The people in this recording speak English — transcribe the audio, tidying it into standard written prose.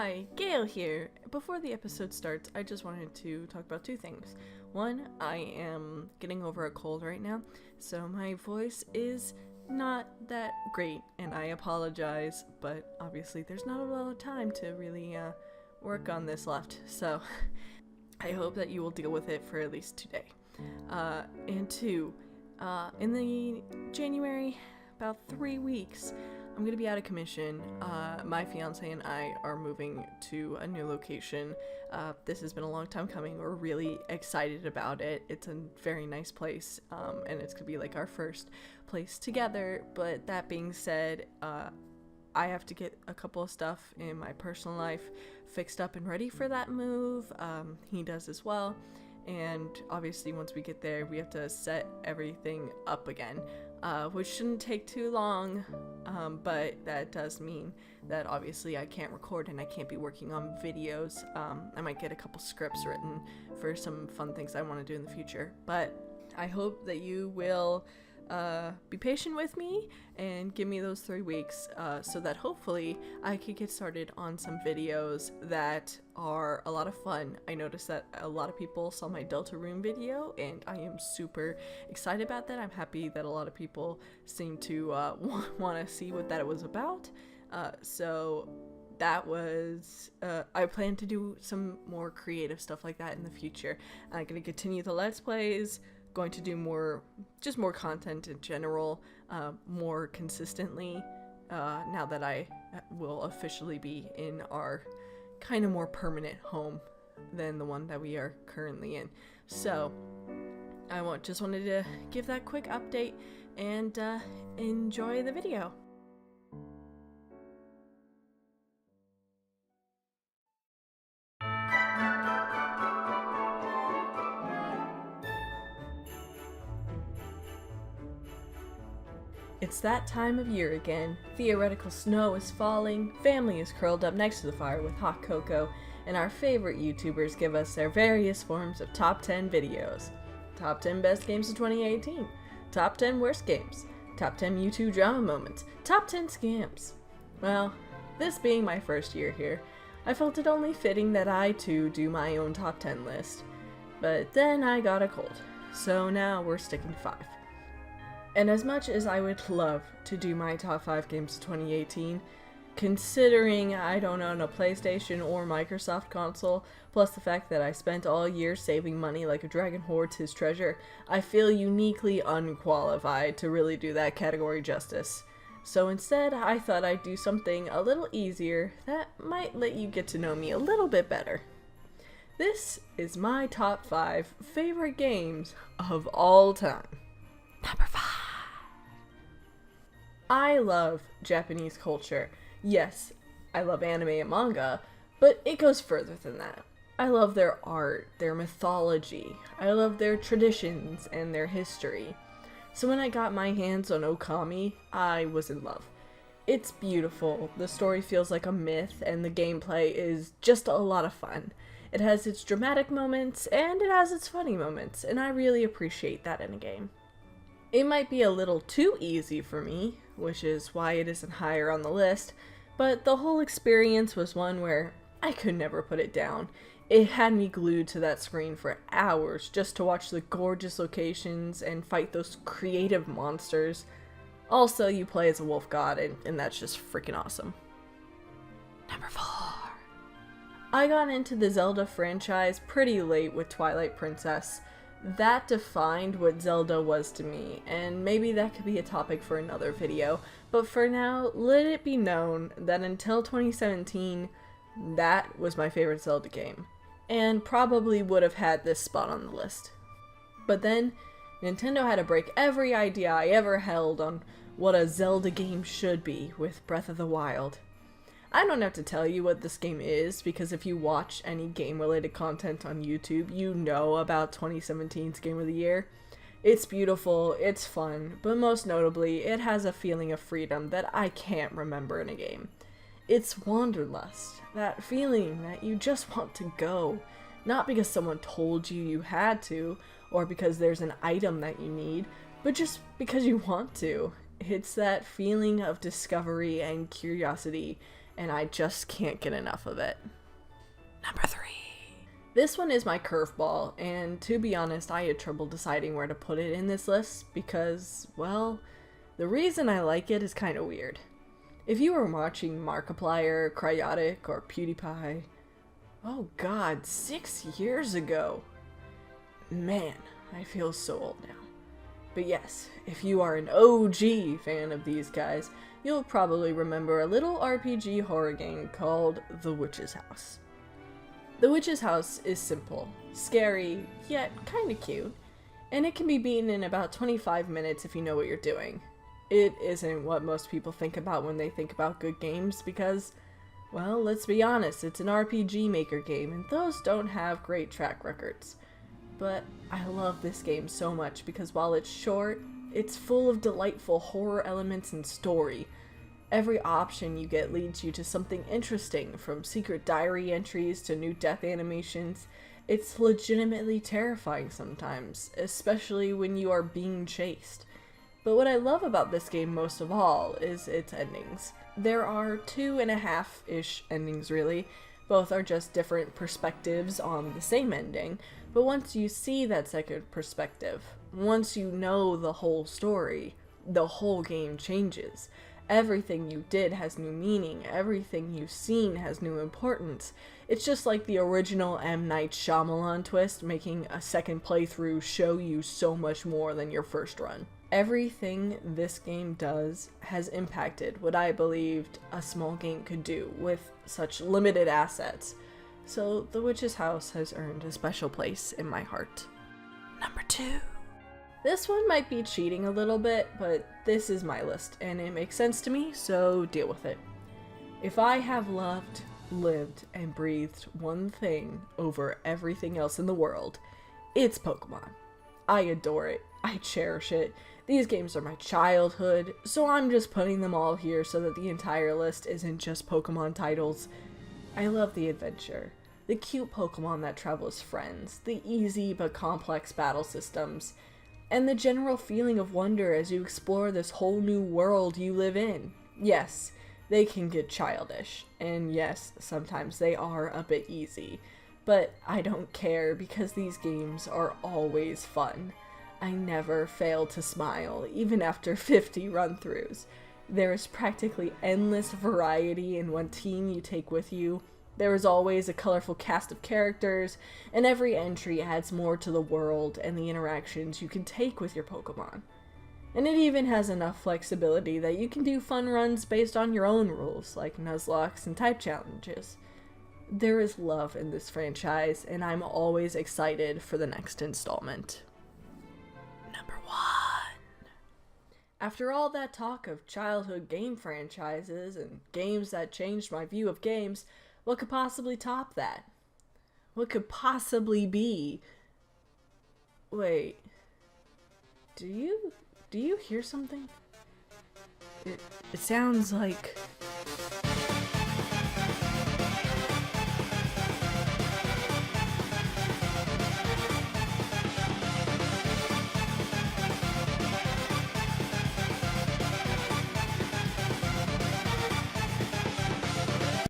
Hi, Gail here. Before the episode starts, I just wanted to talk about two things. One, I am getting over a cold right now, so my voice is not that great, and I apologize, but obviously there's not a lot of time to really work on this left, so I hope that you will deal with it for at least today. And two, in the January, about 3 weeks, I'm going to be out of commission. My fiance and I are moving to a new location. This has been a long time coming. We're really excited about it. It's a very nice place, and it's going to be like our first place together. But that being said, I have to get a couple of stuff in my personal life fixed up and ready for that move. He does as well. And obviously once we get there, we have to set everything up again. Which shouldn't take too long, but that does mean that obviously I can't record and I can't be working on videos. I might get a couple scripts written for some fun things I want to do in the future, but I hope that you will be patient with me and give me those 3 weeks so that hopefully I could get started on some videos that are a lot of fun. I noticed that a lot of people saw my Delta Room video and I am super excited about that. I'm happy that a lot of people seem to want to see what that was about. So that was, I plan to do some more creative stuff like that in the future. I'm going to continue the Let's Plays, going to do more content in general, more consistently, now that I will officially be in our kind of more permanent home than the one that we are currently in. So I just wanted to give that quick update and enjoy the video. It's that time of year again. Theoretical snow is falling, family is curled up next to the fire with hot cocoa, and our favorite YouTubers give us their various forms of top 10 videos. Top 10 best games of 2018, top 10 worst games, top 10 YouTube drama moments, top 10 scams. Well, this being my first year here, I felt it only fitting that I too do my own top 10 list. But then I got a cold, so now we're sticking to 5. And as much as I would love to do my top 5 games of 2018, considering I don't own a PlayStation or Microsoft console, plus the fact that I spent all year saving money like a dragon hoards his treasure, I feel uniquely unqualified to really do that category justice. So instead, I thought I'd do something a little easier that might let you get to know me a little bit better. This is my top 5 favorite games of all time. Number 5. I love Japanese culture. Yes, I love anime and manga, but it goes further than that. I love their art, their mythology. I love their traditions and their history. So when I got my hands on Okami, I was in love. It's beautiful, the story feels like a myth, and the gameplay is just a lot of fun. It has its dramatic moments, and it has its funny moments, and I really appreciate that in a game. It might be a little too easy for me, which is why it isn't higher on the list, but the whole experience was one where I could never put it down. It had me glued to that screen for hours just to watch the gorgeous locations and fight those creative monsters. Also, you play as a wolf god, and that's just freaking awesome. Number 4. I got into the Zelda franchise pretty late with Twilight Princess. That defined what Zelda was to me, and maybe that could be a topic for another video, but for now, let it be known that until 2017, that was my favorite Zelda game, and probably would have had this spot on the list. But then, Nintendo had to break every idea I ever held on what a Zelda game should be with Breath of the Wild. I don't have to tell you what this game is, because if you watch any game-related content on YouTube, you know about 2017's Game of the Year. It's beautiful, it's fun, but most notably, it has a feeling of freedom that I can't remember in a game. It's wanderlust, that feeling that you just want to go, not because someone told you you had to, or because there's an item that you need, but just because you want to. It's that feeling of discovery and curiosity, and I just can't get enough of it. Number 3. This one is my curveball, and to be honest, I had trouble deciding where to put it in this list because, well, the reason I like it is kind of weird. If you were watching Markiplier, Cryotic, or PewDiePie, oh god, 6 years ago. Man, I feel so old now. But yes, if you are an OG fan of these guys, you'll probably remember a little RPG horror game called The Witch's House. The Witch's House is simple, scary, yet kinda cute, and it can be beaten in about 25 minutes if you know what you're doing. It isn't what most people think about when they think about good games because, well, let's be honest, it's an RPG Maker game, and those don't have great track records. But I love this game so much because while it's short, it's full of delightful horror elements and story. Every option you get leads you to something interesting, from secret diary entries to new death animations. It's legitimately terrifying sometimes, especially when you are being chased. But what I love about this game most of all is its endings. There are 2.5-ish endings really. Both are just different perspectives on the same ending, but once you see that second perspective, once you know the whole story, the whole game changes. Everything you did has new meaning, everything you've seen has new importance. It's just like the original M. Night Shyamalan twist, making a second playthrough show you so much more than your first run. Everything this game does has impacted what I believed a small game could do with such limited assets. So The Witch's House has earned a special place in my heart. Number 2. This one might be cheating a little bit, but this is my list, and it makes sense to me, so deal with it. If I have loved, lived, and breathed one thing over everything else in the world, it's Pokemon. I adore it. I cherish it. These games are my childhood, so I'm just putting them all here so that the entire list isn't just Pokemon titles. I love the adventure, the cute Pokemon that travel as friends, the easy but complex battle systems, and the general feeling of wonder as you explore this whole new world you live in. Yes, they can get childish, and yes, sometimes they are a bit easy, but I don't care because these games are always fun. I never fail to smile, even after 50 run-throughs. There is practically endless variety in what team you take with you. There is always a colorful cast of characters, and every entry adds more to the world and the interactions you can take with your Pokemon. And it even has enough flexibility that you can do fun runs based on your own rules, like Nuzlocks and type challenges. There is love in this franchise, and I'm always excited for the next installment. Number 1. After all that talk of childhood game franchises and games that changed my view of games, what could possibly top that? What could possibly be? Wait. Do you hear something? It sounds like